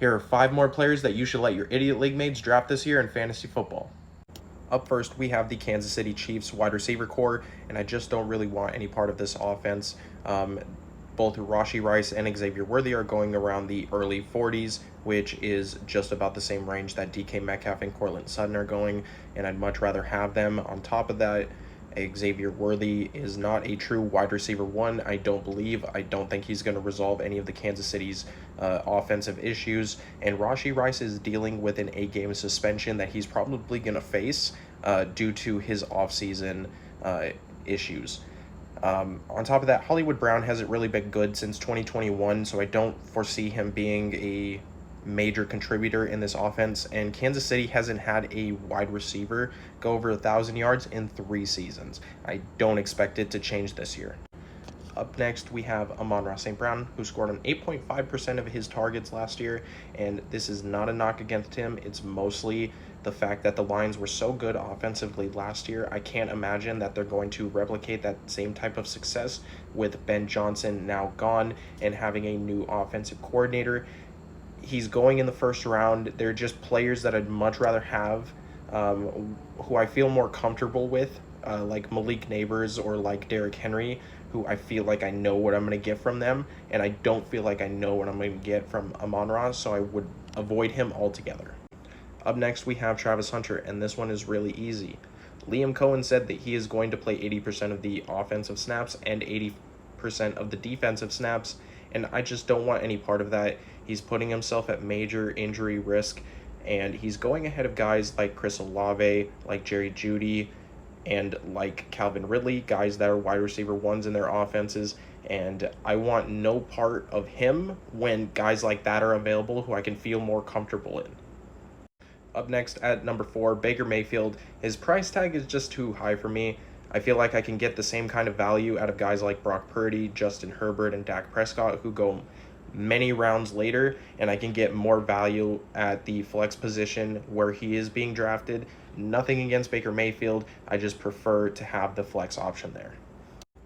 Here are 5 more players that you should let your idiot league mates draft this year in fantasy football. Up first, we have the Kansas City Chiefs wide receiver core, and I just don't really want any part of this offense. Both Rashee Rice and Xavier Worthy are going around the early 40s, which is just about the same range that DK Metcalf and Courtland Sutton are going, and I'd much rather have them. On top of that, Xavier Worthy is not a true wide receiver one, I don't believe. I don't think he's going to resolve any of the Kansas City's offensive issues. And Rashee Rice is dealing with an 8-game suspension that he's probably going to face due to his offseason issues. On top of that, Hollywood Brown hasn't really been good since 2021, so I don't foresee him being a major contributor in this offense, and Kansas City hasn't had a wide receiver go over 1,000 yards in 3 seasons. I don't expect it to change this year. Up next, we have Amon-Ra St. Brown, who scored on 8.5% of his targets last year, and this is not a knock against him. It's mostly the fact that the Lions were so good offensively last year. I can't imagine that they're going to replicate that same type of success with Ben Johnson now gone and having a new offensive coordinator. He's going in the first round. They're just players that I'd much rather have, who I feel more comfortable with, like Malik Neighbors or like Derrick Henry, who I feel like I know what I'm going to get from them, and I don't feel like I know what I'm going to get from Amon-Ra, so I would avoid him altogether. Up next, we have Travis Hunter, and this one is really easy. Liam Cohen said that he is going to play 80% of the offensive snaps and 80% of the defensive snaps, and I just don't want any part of that. He's putting himself at major injury risk, and he's going ahead of guys like Chris Olave, like Jerry Jeudy, and like Calvin Ridley, guys that are wide receiver ones in their offenses, and I want no part of him when guys like that are available who I can feel more comfortable in. Up next at number 4, Baker Mayfield. His price tag is just too high for me. I feel like I can get the same kind of value out of guys like Brock Purdy, Justin Herbert, and Dak Prescott, who go many rounds later, and I can get more value at the flex position where he is being drafted. Nothing against Baker Mayfield, I just prefer to have the flex option there.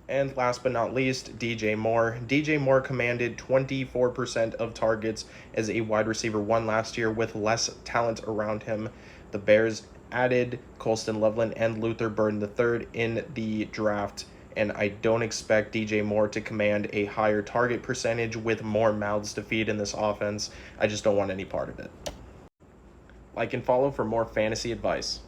And last but not least, DJ Moore. DJ Moore commanded 24% of targets as a wide receiver one last year with less talent around him. The Bears added Colston Loveland and Luther Burden III in the draft, and I don't expect DJ Moore to command a higher target percentage with more mouths to feed in this offense. I just don't want any part of it. Like and follow for more fantasy advice.